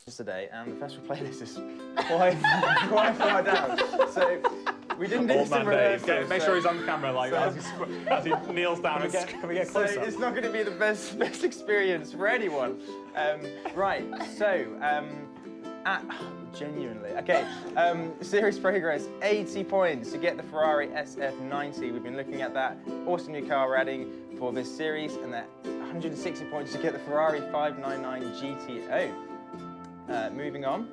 Yesterday, and the festival playlist is quite far down. So we didn't do this in rehearsal. Make sure he's on camera, like as he kneels down. Can we get closer? So it's not going to be the best experience for anyone. Right. So genuinely, okay. Series progress: 80 points to get the Ferrari SF90. We've been looking at that awesome new car we're adding for this series, and that 160 points to get the Ferrari 599 GTO. Moving on.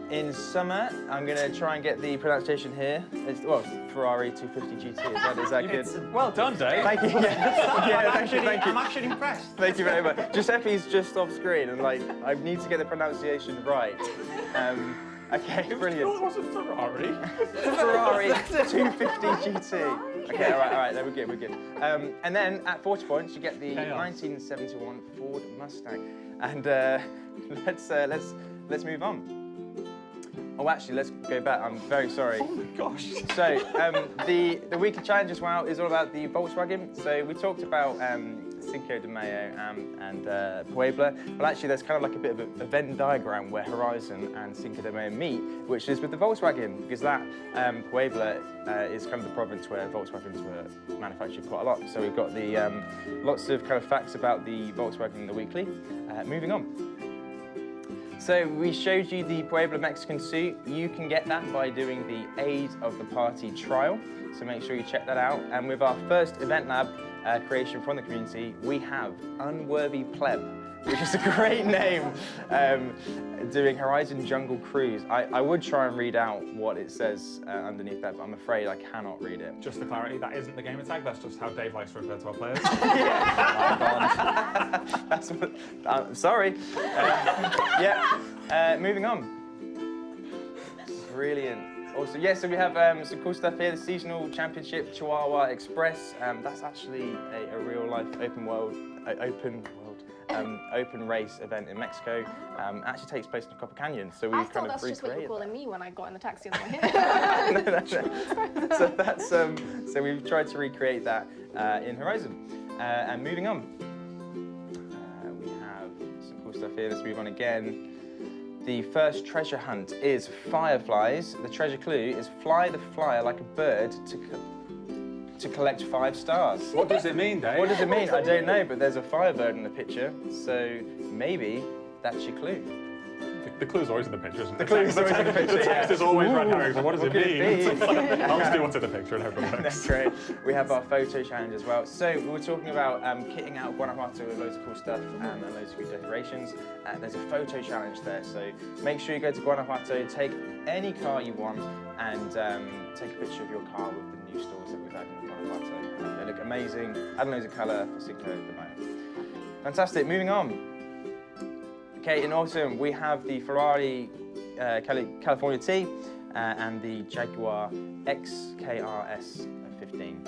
In summer, I'm going to try and get the pronunciation here. It's, well, Ferrari 250 GT. Is that good? Well done, Dave. Thank you. Thank you. I'm actually impressed. Thank you very much. Giuseppe's just off screen, and like I need to get the pronunciation right. Okay, brilliant. It was a Ferrari. Ferrari 250 GT. Okay, all right, there we're good. And then at 40 points, you get the 1971 Ford Mustang. And let's move on. Oh, actually, let's go back. I'm very sorry. Oh my gosh. So the weekly challenge as well is all about the Volkswagen. So we talked about Cinco de Mayo and Puebla. Well, actually, there's kind of like a bit of a Venn diagram where Horizon and Cinco de Mayo meet, which is with the Volkswagen, because that Puebla is kind of the province where Volkswagens were manufactured quite a lot. So we've got the lots of kind of facts about the Volkswagen in the weekly. Moving on. So we showed you the Puebla Mexican suit. You can get that by doing the Aid of the Party trial. So make sure you check that out. And with our first Event Lab creation from the community, we have Unworthy Pleb, which is a great name, doing Horizon Jungle Cruise. I would try and read out what it says underneath that, but I'm afraid I cannot read it. Just for clarity, that isn't the gamer tag, that's just how Dave likes to refer to our players. That's what, sorry. Moving on. Brilliant. Also, so we have some cool stuff here. The Seasonal Championship Chihuahua Express. That's actually a real-life open race event in Mexico. It actually takes place in Copper Canyon, so we kind of recreated. That's just what you were calling me when I got in the taxi on the way here. So so we've tried to recreate that in Horizon. And moving on, we have some cool stuff here. Let's move on again. The first treasure hunt is fireflies. The treasure clue is fly the flyer like a bird to collect 5 stars. What does it mean, Dave? What does it mean? I don't know, but there's a firebird in the picture, so maybe that's your clue. The clue's always in the picture, isn't it? The clue's always in the picture, The text is always red herring, so what does it mean? I'll just do what's in the picture and hope it works. That's great. We have our photo challenge as well. So we were talking about kitting out Guanajuato with loads of cool stuff and loads of good decorations. There's a photo challenge there, so make sure you go to Guanajuato, take any car you want, and take a picture of your car with the new stores that we've had in Guanajuato. They look amazing. Add loads of colour for Cinco de Mayo. Fantastic. Moving on. Okay, in autumn we have the Ferrari California T and the Jaguar XKRS 15.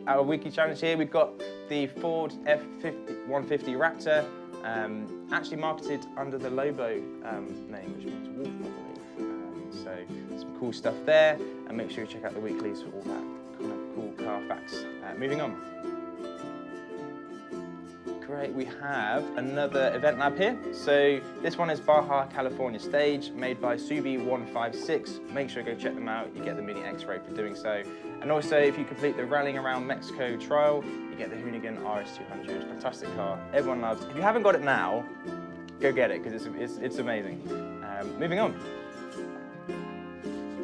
Our weekly challenge here, we've got the Ford F150 Raptor, actually marketed under the Lobo name, which means wolf, I believe. So some cool stuff there, and make sure you check out the weeklies for all that kind of cool car facts. Moving on. Great, we have another event lab here. So this one is Baja California Stage, made by Subi156. Make sure you go check them out. You get the mini X-ray for doing so. And also, if you complete the Rallying Around Mexico trial, you get the Hoonigan RS200. Fantastic car, everyone loves. If you haven't got it now, go get it, because it's amazing. Moving on.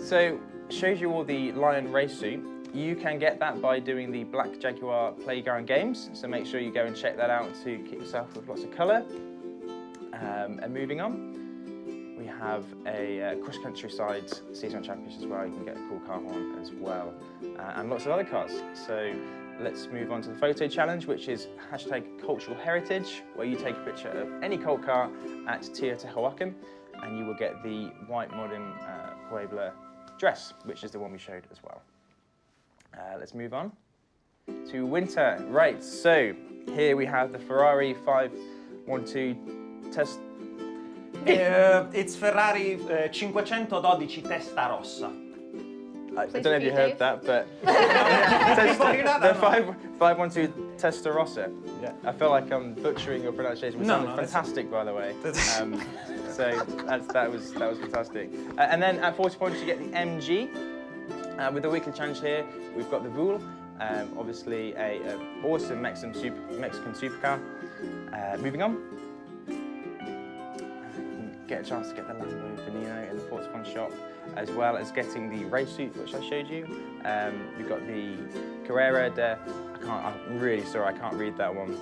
So, shows you all the Lion race suit. You can get that by doing the Black Jaguar Playground Games, so make sure you go and check that out to kit yourself with lots of colour. And moving on, we have a cross-country side seasonal championship as well. You can get a cool car on as well, and lots of other cars. So let's move on to the photo challenge, which is #cultural heritage, where you take a picture of any cult car at Teotihuacan, and you will get the white modern Puebla dress, which is the one we showed as well. Let's move on to winter. Right, so here we have the Ferrari 512 test. It's Ferrari 512 Testa Rossa. I don't know if you heard that, but the 512 Testarossa. Yeah. I feel like I'm butchering your pronunciation. It sounded that's- fantastic, by the way. So that was fantastic. And then at 40 points, you get the MG. With the weekly challenge here, we've got the Vool, obviously a awesome Mexican supercar. Moving on, get a chance to get the Lamborghini in the 40 point shop, as well as getting the race suit, which I showed you. We've got the Carrera de, I'm really sorry, I can't read that one.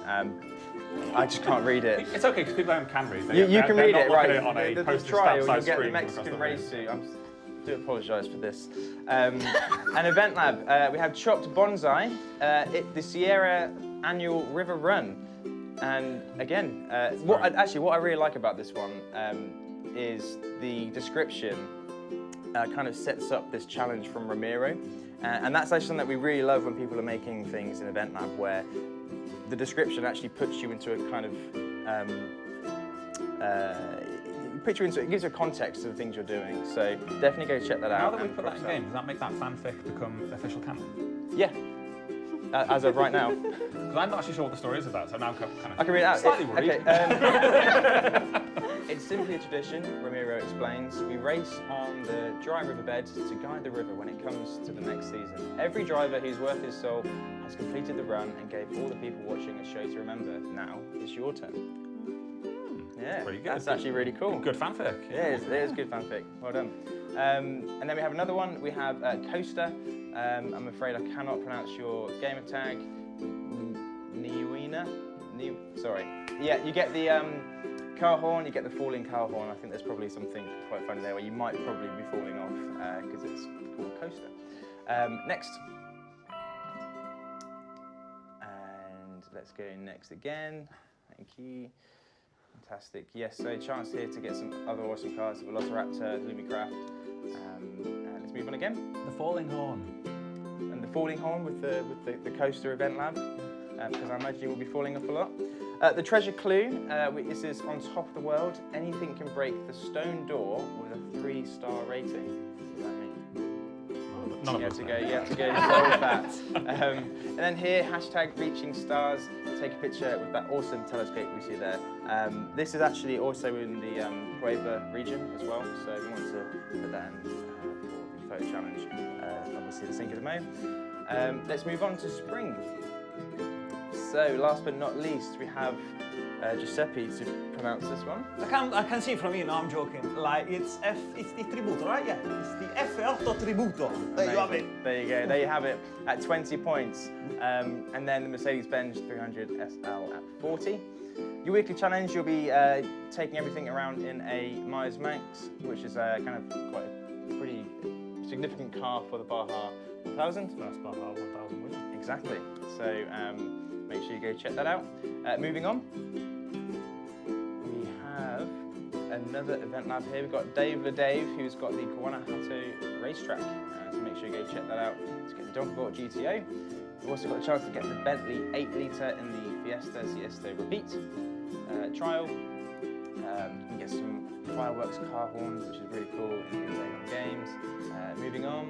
I just can't read it. It's okay, because people can read. You can read it, right? On a the postage trial, stamp you size get the screen Mexican across race the room. suit. I do apologise for this. An event lab. We have chopped bonsai, the Sierra annual river run, and again, what I really like about this one is the description. Kind of sets up this challenge from Ramiro, and that's actually something that we really love when people are making things in Event Lab, where the description actually puts you into a kind of it gives you a context to the things you're doing. So definitely go check that out. Now that we put that in game, does that make that fanfic become official canon? Yeah. As of right now. Because I'm not actually sure what the story is about, so now I'm kind of I can read it out. slightly worried. Okay, it's simply a tradition, Ramiro explains. We race on the dry riverbed to guide the river when it comes to the next season. Every driver who's worth his soul has completed the run and gave all the people watching a show to remember. Now it's your turn. Yeah, pretty good. That's actually really cool. Good fanfic. It is good fanfic. Well done. And then we have another one. We have Coaster. I'm afraid I cannot pronounce your gamer tag. Niuina? Sorry. Yeah, you get the car horn, you get the falling car horn. I think there's probably something quite funny there where you might probably be falling off because it's called Coaster. Next. And let's go next again. Thank you. Fantastic. Yes, so chance here to get some other awesome cars, the Velociraptor, Lumicraft. Let's move on again. The falling horn. And the falling horn with the Coaster Event Lab, because I imagine you will be falling off a lot. The treasure clue, this is on top of the world. Anything can break the stone door with a 3-star rating. What does that mean? None You of have us to know. go, you have to go solve that. And then here, hashtag reaching stars. Take a picture with that awesome telescope we see there. This is actually also in the Puebla region as well, so we want to put that in for the photo challenge. Obviously the Cinco de Mayo. Let's move on to spring. So last but not least, we have Giuseppe to pronounce this one. I can see from you, no, I'm joking. Like, it's the Tributo, right? Yeah, it's the F8 Tributo. There you have it. There you go, there you have it, at 20 points. And then the Mercedes-Benz 300 SL at 40. Your weekly challenge, you'll be taking everything around in a Myers Manx, which is kind of quite a pretty significant car for the Baja 1000. First Baja 1000 win. Exactly, so make sure you go check that out. Moving on, we have another event lab here. We've got Dave LaDave, who's got the Guanajuato racetrack, so make sure you go check that out to get the DungG GTO. We've also got a chance to get the Bentley 8-litre in the Fiesta Siesta Repeat trial. You can get some fireworks car horns, which is really cool if you're playing on games. Moving on,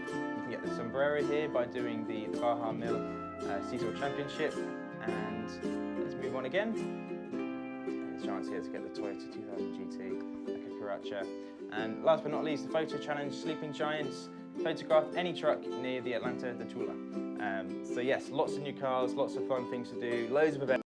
you can get the sombrero here by doing the Baja Mil Seesaw Championship. And let's move on again. There's a chance here to get the Toyota 2000 GT, like a Caracha. And last but not least, the photo challenge, Sleeping Giants. Photograph any truck near the Atlanta de Tula. So yes, lots of new cars, lots of fun things to do, loads of events.